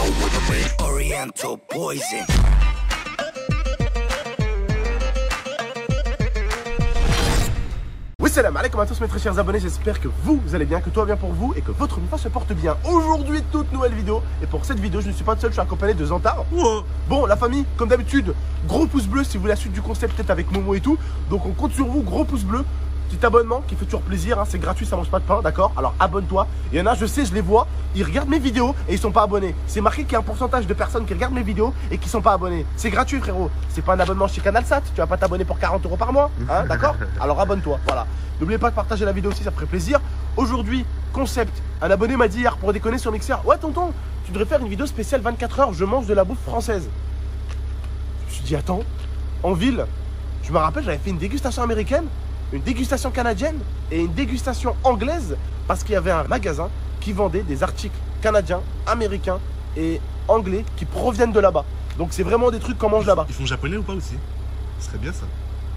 with me. Oriental poison. Oui, salam alaikum à tous mes très chers abonnés, j'espère que vous allez bien, que tout va bien pour vous et que votre vie se porte bien. Aujourd'hui, toute nouvelle vidéo, et pour cette vidéo, je ne suis pas seul, je suis accompagné de Zantar. Bon, la famille, comme d'habitude, gros pouce bleu si vous voulez la suite du concept, peut-être avec Momo et tout. Donc on compte sur vous, gros pouce bleu, petit abonnement qui fait toujours plaisir, hein, c'est gratuit, ça mange pas de pain, d'accord? Alors abonne-toi. Il y en a, je sais, je les vois, ils regardent mes vidéos et ils sont pas abonnés. C'est marqué qu'il y a un pourcentage de personnes qui regardent mes vidéos et qui sont pas abonnés. C'est gratuit, frérot. C'est pas un abonnement chez CanalSat, tu vas pas t'abonner pour 40 € par mois, hein, d'accord? Alors abonne-toi, voilà. N'oubliez pas de partager la vidéo aussi, ça ferait plaisir. Aujourd'hui, concept, un abonné m'a dit hier pour déconner sur Mixer, ouais tonton, tu devrais faire une vidéo spéciale 24 heures, je mange de la bouffe française. Je me suis dit, attends, en ville, je me rappelle, j'avais fait une dégustation américaine, une dégustation canadienne et une dégustation anglaise parce qu'il y avait un magasin qui vendait des articles canadiens, américains et anglais qui proviennent de là-bas. Donc c'est vraiment des trucs qu'on mange là-bas. Ils font japonais ou pas aussi? Ce serait bien ça.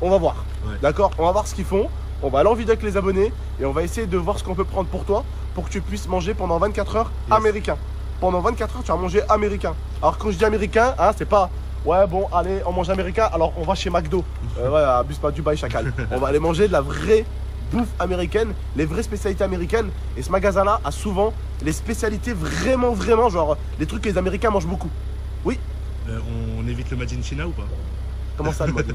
On va voir, ouais. D'accord? On va voir ce qu'ils font. On va aller en vidéo avec les abonnés et on va essayer de voir ce qu'on peut prendre pour toi pour que tu puisses manger pendant 24 heures américain. Pendant 24 heures, tu vas manger américain. Alors quand je dis américain, hein, c'est pas ouais bon allez on mange américain alors on va chez McDo. Ouais, abuse pas du bail chacal. On va aller manger de la vraie bouffe américaine, les vraies spécialités américaines. Et ce magasin-là a souvent les spécialités vraiment genre les trucs que les Américains mangent beaucoup. Oui. On évite le Made in China ou pas? Comment ça le mode?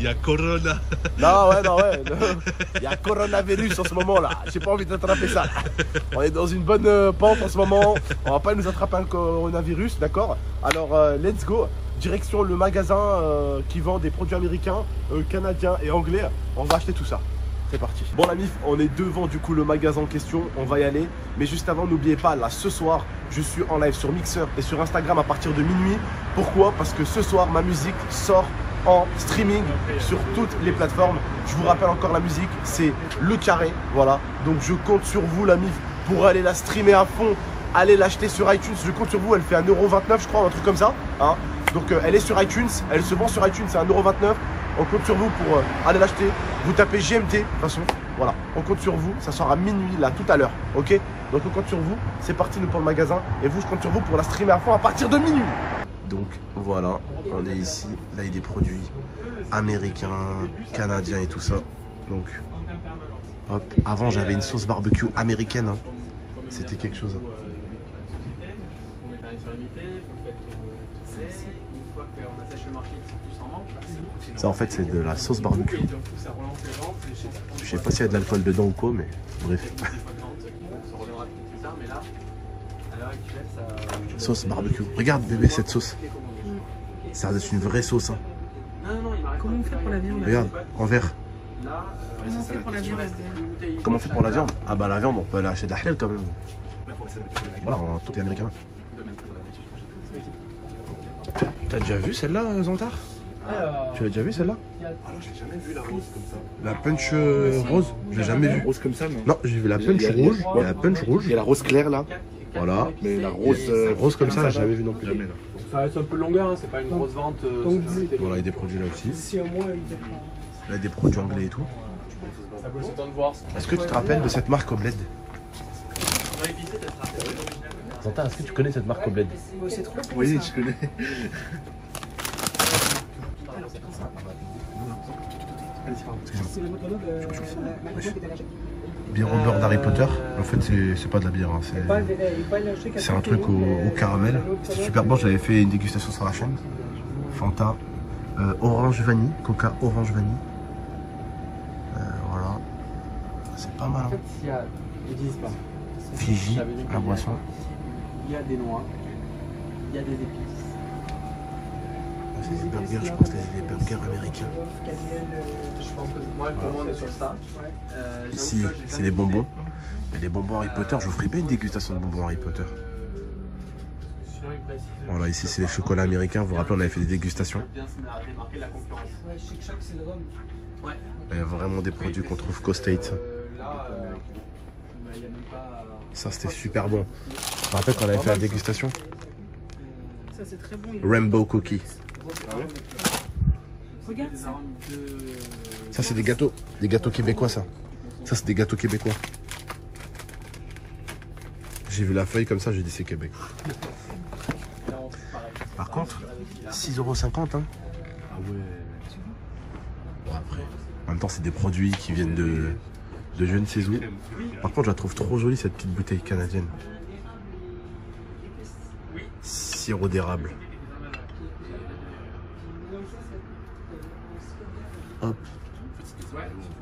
Il y a Corona. Non, ouais. Il y a coronavirus en ce moment là. J'ai pas envie d'attraper ça. On est dans une bonne pente en ce moment. On va pas nous attraper un coronavirus, d'accord? Alors, let's go. Direction le magasin qui vend des produits américains, canadiens et anglais. On va acheter tout ça. C'est parti. Bon la mif, on est devant du coup le magasin en question, on va y aller. Mais juste avant, n'oubliez pas, là ce soir, je suis en live sur Mixer et sur Instagram à partir de minuit. Pourquoi? Parce que ce soir, ma musique sort en streaming sur toutes les plateformes. Je vous rappelle encore la musique, c'est Le Carré, voilà. Donc je compte sur vous la mif pour aller la streamer à fond. Allez l'acheter sur iTunes, je compte sur vous, elle fait 1,29 € je crois, un truc comme ça, hein. Donc elle est sur iTunes, elle se vend sur iTunes, c'est 1,29 €. On compte sur vous pour aller l'acheter. Vous tapez GMT, de toute façon, voilà. On compte sur vous, ça sort à minuit là, tout à l'heure, ok? Donc on compte sur vous, c'est parti nous pour le magasin. Et vous, je compte sur vous pour la streamer à fond à partir de minuit. Donc voilà, on est ici, là il y a des produits américains, canadiens et tout ça. Donc, hop, avant j'avais une sauce barbecue américaine, hein. C'était quelque chose. Ça en fait c'est de la sauce barbecue. Je sais pas s'il y a de l'alcool dedans ou quoi, mais bref. Sauce barbecue. Regarde bébé cette sauce. Ça reste une vraie sauce, hein. Comment on fait pour la viande? Regarde, en verre. Comment on fait pour la viande? Comment on fait pour la viande? Ah bah la viande on peut aller acheter de la halal quand même. Voilà, tout est américain. T'as déjà vu celle-là, Zantar? Tu l'as déjà vu celle-là? Alors je l'ai jamais vu la rose comme ça. La punch rose, je l'ai jamais vu. Rose comme ça, non? Non, j'ai vu la punch rouge, il y a la punch rouge. Il y a la rose claire là. Voilà. Mais la rose, Rose comme ça, j'ai jamais vu non plus. Jamais là. Ça reste un peu longueur, hein, c'est pas une grosse vente. Voilà, il y a des produits là aussi. Si au moins Là, il y a des produits anglais et tout. Ça peut s'attendre de voir. Est-ce que tu te rappelles de cette marque au bled? Zantar, est-ce que tu connais cette marque au bled? c'est trop. Oui, je connais. C'est le motolo de Bière au beurre d'Harry Potter. En fait, c'est pas de la bière, hein. C'est un truc au caramel. C'était super bon, j'avais fait une dégustation sur la chaîne. Fanta, orange vanille, Coca orange vanille. Voilà. C'est pas mal. En fait, il y a, ils disent pas. Fiji, la boisson. Il y a des noix, il y a des épices. C'est des burgers, je pense, les burgers américains. Je pense que moi, pour moi, on est sur ça. Ici, c'est les bonbons. Et les bonbons Harry Potter, je vous ferai pas une dégustation de bonbons Harry Potter. Voilà, ici, c'est les chocolats américains. Vous vous rappelez, on avait fait des dégustations. Il y a vraiment des produits qu'on trouve qu'au States. Ça, c'était super bon. Je me rappelle qu'on avait fait la dégustation. Ça, c'est très bon. Rainbow Cookie. Regarde ça. Ça, c'est des gâteaux québécois, ça. Ça, c'est des gâteaux québécois. J'ai vu la feuille comme ça, j'ai dit c'est Québec. Par contre, 6,50 €. Hein. Ah ouais. Bon, après, en même temps, c'est des produits qui viennent de je ne sais où. Par contre, je la trouve trop jolie cette petite bouteille canadienne. Sirop d'érable. Hop.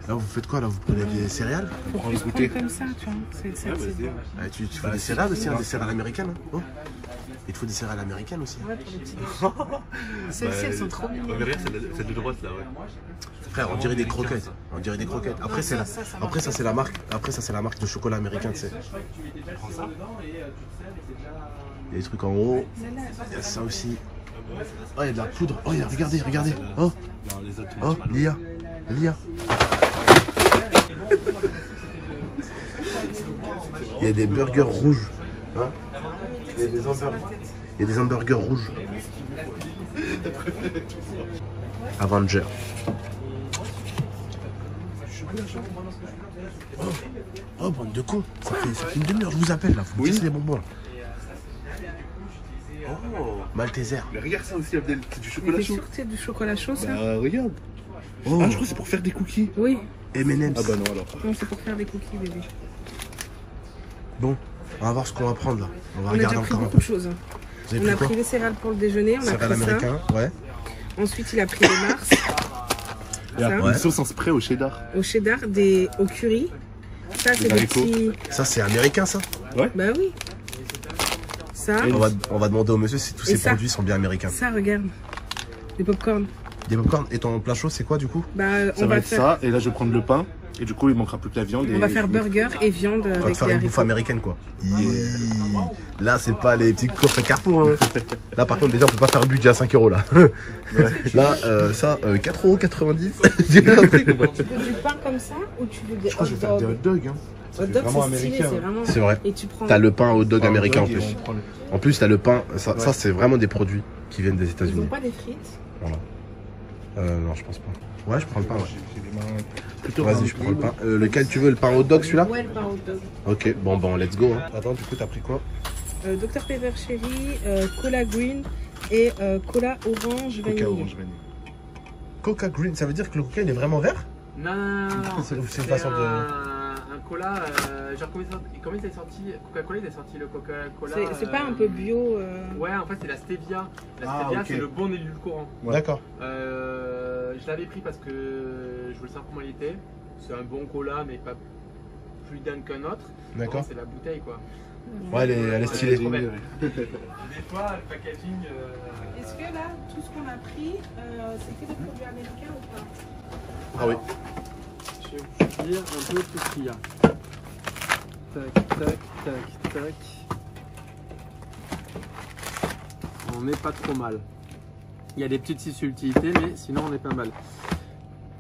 Là, vous faites quoi là? Vous prenez des céréales? Pour plus prendre comme ça, tu vois. Ah, tu fais des céréales aussi, hein, des céréales américaines. Hein. Oh. Il te faut des céréales américaines aussi. Ouais, pour les petits déjeuners. Celles-ci, elles sont trop mignonnes. Mais regarde, celle de droite là, ouais. Frère, on dirait des croquettes. On dirait des croquettes. Après, c'est la... Après ça, c'est la marque. Après, ça, c'est la marque de chocolat américain, tu sais. Il y a des trucs en haut. Il y a ça aussi. Oh, il y a de la poudre. Oh, regardez, regardez. Oh, Non, les autres. oh, Lia. Lia. Il y a des burgers rouges. Hein? Il y a des hamburgers rouges. Avenger. Oh, bande de cons. Ça fait une demi-heure, je vous appelle là. Vous me dites les bonbons là. Oh. Malteser. Mais regarde ça aussi, Abdel, c'est du chocolat T'es chaud. sûr que c'est du chocolat chaud, ça? Bah regarde. Oh, Ah, je crois que c'est pour faire des cookies. Oui. M&M's. Ah bah non alors. Non, c'est pour faire des cookies, bébé. Bon, on va voir ce qu'on va prendre là. On va On a regarder déjà pris encore un beaucoup peu. de choses. Vous avez On a pris quoi? pris les céréales pour le déjeuner, on a Céréales pris ça. américain, ouais. Ensuite, il a pris les Mars. Il y a Ça. une sauce en spray au cheddar. Au cheddar, au curry. Ça, c'est des haricots. petits... Ça, c'est américain ça. Bah oui. Ça, On va demander au monsieur si tous Et ces ça. produits sont bien américains. ça, regarde. Des pop-corn. Des popcorn. Et ton plat chaud, c'est quoi du coup? Bah, Ça on va va être faire... ça, et là je vais prendre le pain. Et du coup, il manquera plus que la viande. On va faire burger et viande On va te avec faire les une bouffe haricots. américaine quoi. Yeah. Là, c'est pas les petits coffres Carrefour. Hein. Là, par contre, déjà, on peut pas faire le budget à 5 € là. Là, ça, 4,90 €. Tu veux du pain comme ça ou tu veux des Je crois que je vais faire des hot dogs. Hein. Hot dog, c'est stylé, c'est vraiment... C'est vrai. Et tu prends... T'as le pain hot dog américain en Et plus. on prend le- En plus, t'as le pain. Ça c'est vraiment des produits qui viennent des Ils États-Unis. ont pas des frites? Voilà. Non, je pense pas. Ouais, je prends le pain. Ouais. J'ai les mains plutôt Vas-y, je prends le pain. Lequel tu veux, le pain hot dog celui-là? Ouais, le pain hot dog. Ok, bon, let's go. Hein. Attends, du coup, t'as pris quoi? Dr Pepper Cherry, Cola Green et Cola Orange Coca Vanille. orange vanille. Coca Green, ça veut dire que le coca il est vraiment vert? Non, non, non, non. C'est une façon de- un cola, genre comment il est sorti Coca-Cola, il a sorti le Coca-Cola. C'est pas un peu bio Ouais, en fait, c'est la stevia. La Ah, stevia, ok. c'est le bon édulcorant. Ouais. D'accord. Je l'avais pris parce que je voulais savoir comment il était. C'est un bon cola, mais pas plus dingue qu'un autre. D'accord. Bon, c'est la bouteille, quoi. Ouais, elle est stylée. trop belle. Des fois, le packaging. Est-ce que là, tout ce qu'on a pris, c'est que des produits américains ou pas? Ah oui. Je vais vous dire un peu tout ce qu'il y a. Tac, tac, tac, tac. On n'est pas trop mal. Il y a des petites subtilités, mais sinon on est pas mal.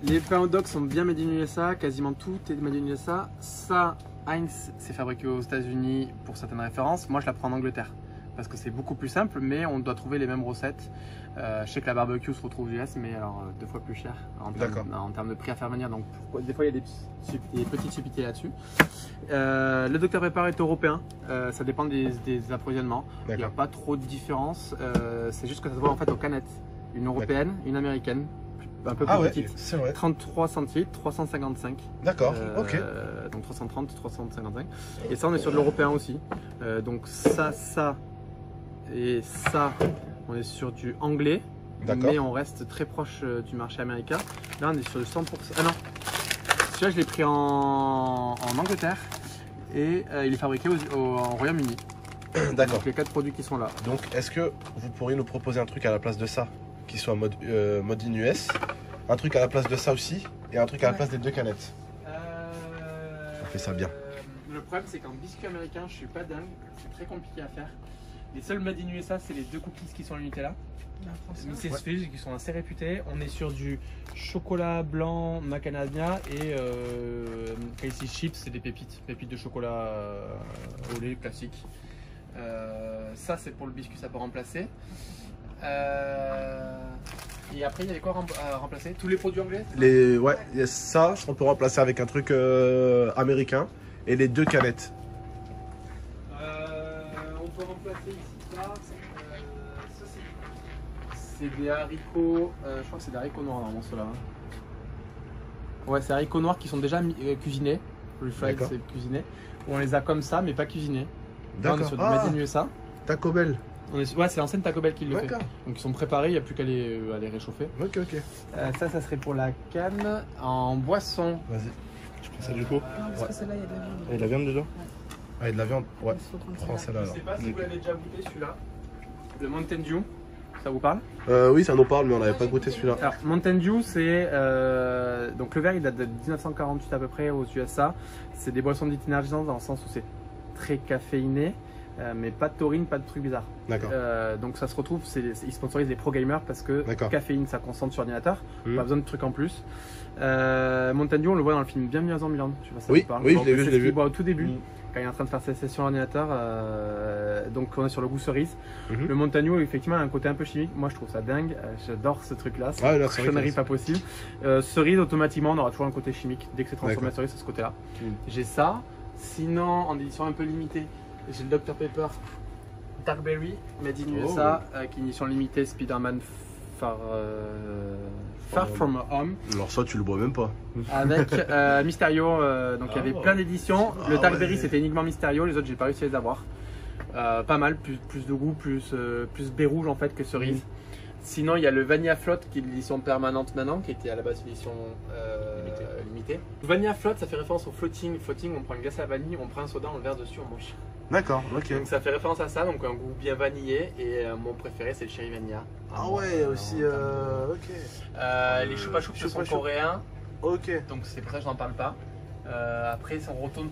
Les pains hot dogs sont bien made in USA, quasiment tout est made in USA. Ça, Heinz, c'est fabriqué aux États-Unis pour certaines références. Moi, je la prends en Angleterre parce que c'est beaucoup plus simple, mais on doit trouver les mêmes recettes. Je sais que la barbecue se retrouve aux US, mais alors 2 fois plus cher en termes de prix à faire venir. Donc des fois, il y a des petites subtilités là-dessus. Le Dr Pepper est européen, ça dépend des approvisionnements. Il n'y a pas trop de différence. C'est juste que ça se voit en fait aux canettes. Une européenne, une américaine, un peu plus petite. c'est vrai. 33 centilitres, 355. D'accord, ok. Donc 330, 355. Et ça, on est sur de l'européen aussi. Donc ça et ça, on est sur du anglais. D'accord. Mais on reste très proche du marché américain. Là, on est sur du 100%. Ah non, celui-là, je l'ai pris en Angleterre et il est fabriqué en Royaume-Uni. D'accord. Donc les 4 produits qui sont là. Donc, est-ce que vous pourriez nous proposer un truc à la place de ça, qui soit mode in US, un truc à la place de ça aussi, et un truc à la place des 2 canettes? Ça fait ça bien. Le problème, c'est qu'en biscuit américain, je suis pas dingue. C'est très compliqué à faire. Les seuls made in USA, c'est les 2 cookies qui sont le Nutella. Mrs. Fizz, qui sont assez réputés. On est sur du chocolat blanc macadamia et Casey Chips, c'est des pépites de chocolat au lait classique. Ça, c'est pour le biscuit, ça peut remplacer. Et après, il y a des quoi à remplacer? Tous les produits anglais? Ouais, ça, on peut remplacer avec un truc américain, et les 2 canettes. C'est des haricots, je crois que c'est des haricots noirs normalement ceux-là. Ouais, c'est haricots noirs qui sont déjà cuisinés. Refried, D'accord. c'est cuisiné. On les a comme ça, mais pas cuisinés. Là, on est D'accord. sur du Made in USA. Taco Bell. Ouais, c'est l'ancienne Taco Bell qui le fait. D'accord. Donc ils sont préparés, il n'y a plus qu'à les réchauffer. Ok, ok. Ça serait pour la canne. En boisson, Vas-y. Je prends ça du coup. Parce que celle-là, il y a de la viande. Il y a de la viande dedans? Ah, et de la viande. Ouais. Il faut prendre Prends celle-là. celle-là je alors. sais pas si vous l'avez déjà goûté celui-là. Le Mountain Dew, ça vous parle? Oui, ça nous parle, mais on n'avait pas goûté celui-là. Alors, Mountain Dew, c'est. Donc, le verre, il date de 1948 à peu près aux USA. C'est des boissons dites énergisantes dans le sens où c'est très caféiné, mais pas de taurine, pas de trucs bizarres. D'accord. Donc, ça se retrouve, ils sponsorisent les pro gamers parce que D'accord. caféine, ça concentre sur ordinateur. Mhm. Pas besoin de trucs en plus. Mountain Dew, on le voit dans le film Bienvenue à Zombieland. Je sais pas si ça Oui, vous parle. oui, Donc, je l'ai vu, c'est je l'ai ce qu'il vu. boit au tout début. Mhm. Quand il est en train de faire ses sessions ordinateur, donc on est sur le goût cerise. Mhm. Le Mountain Dew, effectivement, a un côté un peu chimique. Moi, je trouve ça dingue. J'adore ce truc-là. C'est Ah, là, une c'est vrai que connerie c'est- pas possible. Cerise, automatiquement, on aura toujours un côté chimique. Dès que c'est transformé en D'accord. cerise, c'est ce côté-là. Mhm. J'ai ça. Sinon, en édition un peu limitée, j'ai le Dr Pepper Dark Berry, Made in Oh. USA, qui est une édition limitée Spider-Man Far From Home. Alors ça, tu le bois même pas. Avec Mysterio, donc il y avait plein d'éditions. Le Ah Dark ouais. Berry c'était uniquement Mysterio, les autres j'ai pas réussi à les avoir. Pas mal, plus de goût, plus baie rouge en fait que cerise. Sinon il y a le Vanilla Float qui est l'édition permanente maintenant, qui était à la base une édition limitée. Vanilla Float ça fait référence au floating. Floating, on prend une glace à la vanille, on prend un soda, on le verse dessus, on mange. D'accord, ok. Donc ça fait référence à ça, donc un goût bien vanillé. Et mon préféré c'est le Cherry Vanilla. Ah ouais, aussi, ok. Les Choupa Choups Choupa sont Choups. coréens. Ok. Donc c'est pour ça que je n'en parle pas. Après, si on retourne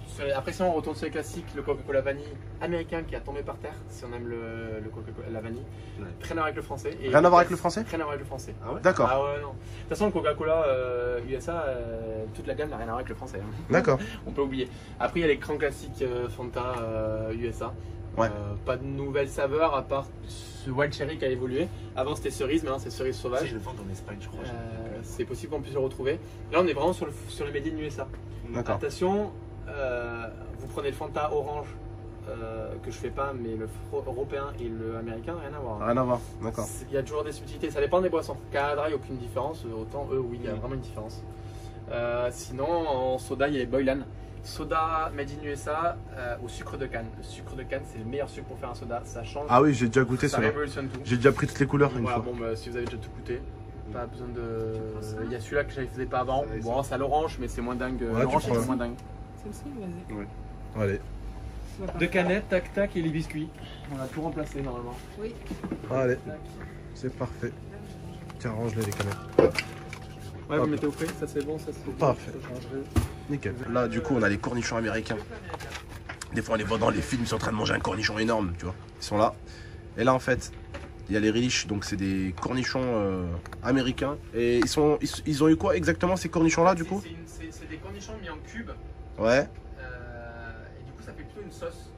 sur les classiques, le Coca-Cola vanille américain qui a tombé par terre, si on aime le Coca-Cola, la vanille. Ouais. Rien à voir avec le français. Et Rien à voir avec le français? Rien à voir avec le français. Ah ouais? D'accord, Ah ouais, non. De toute façon, le Coca-Cola USA, toute la gamme n'a rien à voir avec le français. hein. d'accord. On peut oublier. Après, il y a les grands classiques Fanta USA. Ouais. Pas de nouvelles saveurs à part ce Wild Cherry qui a évolué. Avant c'était cerise, maintenant c'est cerise sauvage. le vendre en Espagne, je crois. C'est possible qu'on puisse le retrouver. Là, on est vraiment sur le Made in USA. D'accord. Attention, vous prenez le Fanta orange que je fais pas, mais le européen et le américain, rien à voir. Rien à voir, d'accord. Il y a toujours des subtilités, ça dépend des boissons. Canada, il n'y a aucune différence, autant eux, oui, il y a vraiment une différence. Sinon, en soda, il y a les Boylan. Soda made in USA au sucre de canne. Le sucre de canne, c'est le meilleur sucre pour faire un soda, ça change. Ah oui, j'ai déjà goûté ça celui-là. révolutionne tout. J'ai déjà pris toutes les couleurs une Voilà, fois. bon, bah, si vous avez déjà tout goûté, pas besoin de. Il y a celui-là que je ne faisais pas avant. Bon, c'est à l'orange, mais c'est moins dingue. Ouais, L'orange, tu prends. c'est moins dingue. Celle-ci, vas-y. Allez, Tu vas De partir. canettes, tac tac, et les biscuits. On a tout remplacé normalement. Oui. allez, Tac. c'est parfait. Tiens, range-les les canettes. Ouais, vous Hop. mettez au frais, ça c'est bon, ça c'est bon. Parfait. Je changerai. Nickel. Là, du coup, on a les cornichons américains. Des fois, on les voit dans les films, ils sont en train de manger un cornichon énorme, tu vois. Ils sont là. Et là, en fait, il y a les relish, donc c'est des cornichons américains. Et ils ont eu quoi exactement ces cornichons-là, du coup? C'est des cornichons mis en cubes. Ouais, Et du coup, ça fait plutôt une sauce.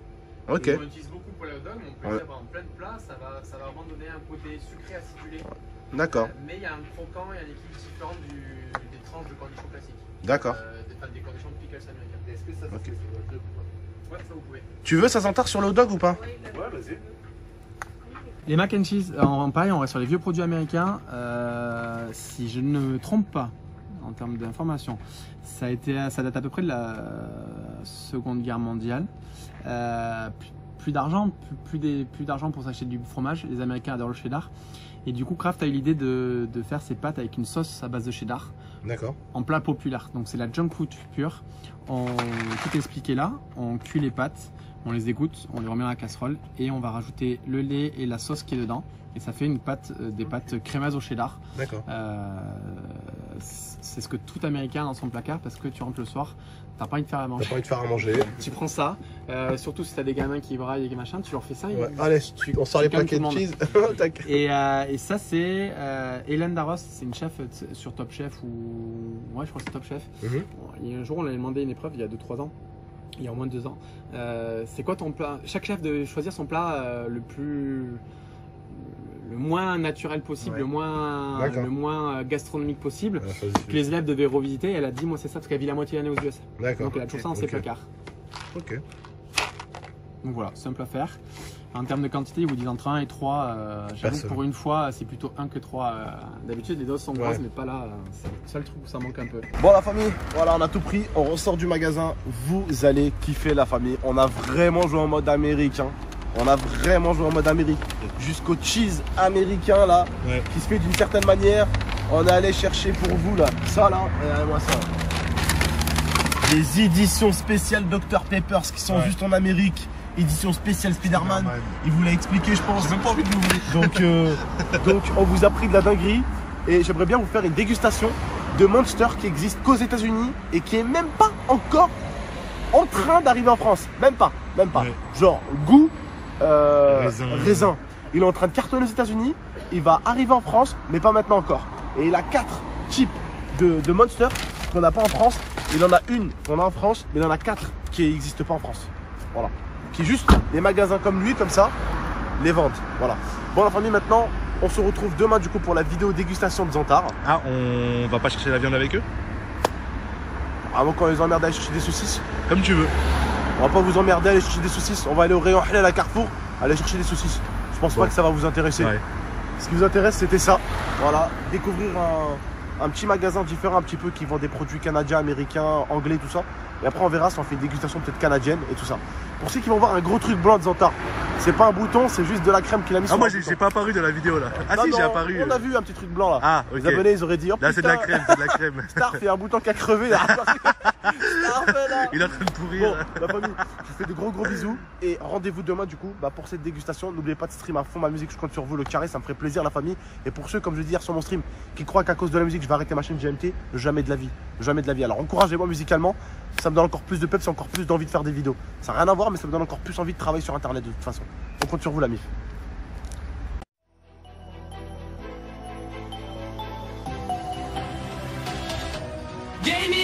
ok. Et on l'utilise beaucoup pour les hot dogs, mais on peut Ouais. les avoir en plein de plats. Ça va vraiment donner un côté sucré acidulé. D'accord, Mais il y a un croquant et un équilibre différent des tranches de cornichons classiques. d'accord. Des cornichons de pickles américains. Est-ce que ça Ok. Ouais, ça vous pouvez. Tu veux ça s'entarre sur le hot dog ou pas? Ouais, vas-y. Les mac and cheese, pareil, on reste sur les vieux produits américains. Si je ne me trompe pas, en termes d'information, ça date à peu près de la Seconde Guerre mondiale. Plus d'argent, plus d'argent pour s'acheter du fromage. Les Américains adorent le cheddar. Et du coup, Kraft a eu l'idée de faire ses pâtes avec une sauce à base de cheddar D'accord. en plat populaire. Donc c'est la junk food pure. Tout est expliqué là. On cuit les pâtes, on les égoutte, on les remet dans la casserole et on va rajouter le lait et la sauce qui est dedans. Et ça fait des pâtes crémeuses au cheddar. D'accord. C'est ce que tout Américain a dans son placard parce que tu rentres le soir, t'as pas envie de faire à T'as manger. pas envie de faire à manger? Tu prends ça, surtout si t'as des gamins qui braillent et machin, tu leur fais ça. Ouais. ils- Allez, on sort les calmes paquets tout de le cheese. Tac. Et ça, c'est Hélène Darros, c'est une chef sur Top Chef ou. Ouais, je crois que c'est Top Chef. Mhm. Il y a un jour, on lui a demandé une épreuve il y a 2-3 ans, il y a au moins 2 ans. C'est quoi ton plat? Chaque chef de choisir son plat le moins naturel possible, Ouais. le moins gastronomique possible. Elle a choisi Que celui-là. les élèves devaient revisiter. Elle a dit, moi, c'est ça, parce qu'elle vit la moitié de l'année aux US. D'accord. Donc, elle a toujours ça dans ses Ok. placards. Ok. Donc voilà, simple à faire. En termes de quantité, ils vous disent entre 1 et 3. J'avoue que Personne. pour une fois, c'est plutôt 1 que 3. D'habitude, les doses sont grosses, Ouais. mais pas là. C'est le seul truc où ça manque un peu. Bon la famille, voilà on a tout pris, on ressort du magasin, vous allez kiffer la famille. On a vraiment joué en mode américain. On a vraiment joué en mode Amérique. Jusqu'au cheese américain là, Ouais. qui se fait d'une certaine manière. On est allé chercher pour vous là, ça là, regardez-moi ça. Les éditions spéciales Dr Peppers qui sont Ouais. juste en Amérique. Édition spéciale Spider-Man. Spider-Man. Il vous l'a expliqué, je pense. J'ai même pas envie de l'ouvrir. Donc on vous a pris de la dinguerie. Et j'aimerais bien vous faire une dégustation de Monster qui existe qu'aux États-Unis et qui est même pas encore en train d'arriver en France. Même pas. Ouais. Genre goût Raisin. Il est en train de cartonner aux États-Unis. Il va arriver en France, mais pas maintenant encore. Et il a 4 types de Monster qu'on n'a pas en France. Il en a une qu'on a en France, mais il en a 4 qui n'existent pas en France. Voilà. Qui juste les magasins comme lui, comme ça, les vendent. Voilà. Bon la famille, maintenant, on se retrouve demain du coup pour la vidéo dégustation de Zantar. Ah, on va pas chercher la viande avec eux? Avant qu'on les emmerde à aller chercher des saucisses. Comme tu veux. On va pas vous emmerder à aller chercher des saucisses. On va aller au rayon halal à Carrefour, aller chercher des saucisses. Je pense Bon. pas que ça va vous intéresser. Ouais. Ce qui vous intéresse, c'était ça. Voilà, découvrir un petit magasin différent un petit peu qui vend des produits canadiens, américains, anglais, tout ça. Et après, on verra si on fait une dégustation peut-être canadienne et tout ça. Pour ceux qui vont voir un gros truc blanc de Zantar, c'est pas un bouton, c'est juste de la crème qu'il a mis Ah, sur moi un bouton. j'ai pas apparu dans la vidéo là. Ah Non, si, non, j'ai apparu. On a vu un petit truc blanc là. Ah, ok. Les abonnés, ils auraient dit, oh Là c'est de la putain, crème, c'est de la crème. Starf, il y a un bouton qui a crevé là. Starf est là. Il est en train de pourrir. Bon, la famille, je vous fais de gros bisous et rendez-vous demain du coup pour cette dégustation. N'oubliez pas de stream à fond ma musique, je compte sur vous, le carré, ça me ferait plaisir la famille. Et pour ceux, comme je dis hier sur mon stream, qui croient qu'à cause de la musique je vais arrêter ma chaîne GMT, jamais de la vie, jamais de la vie. Alors encouragez-moi musicalement, ça me donne encore plus de peps, encore plus d'envie de faire des vidéos. Ça n'a rien à voir mais ça me donne encore plus envie de travailler sur internet de toute façon. On compte sur vous la mif. Gaming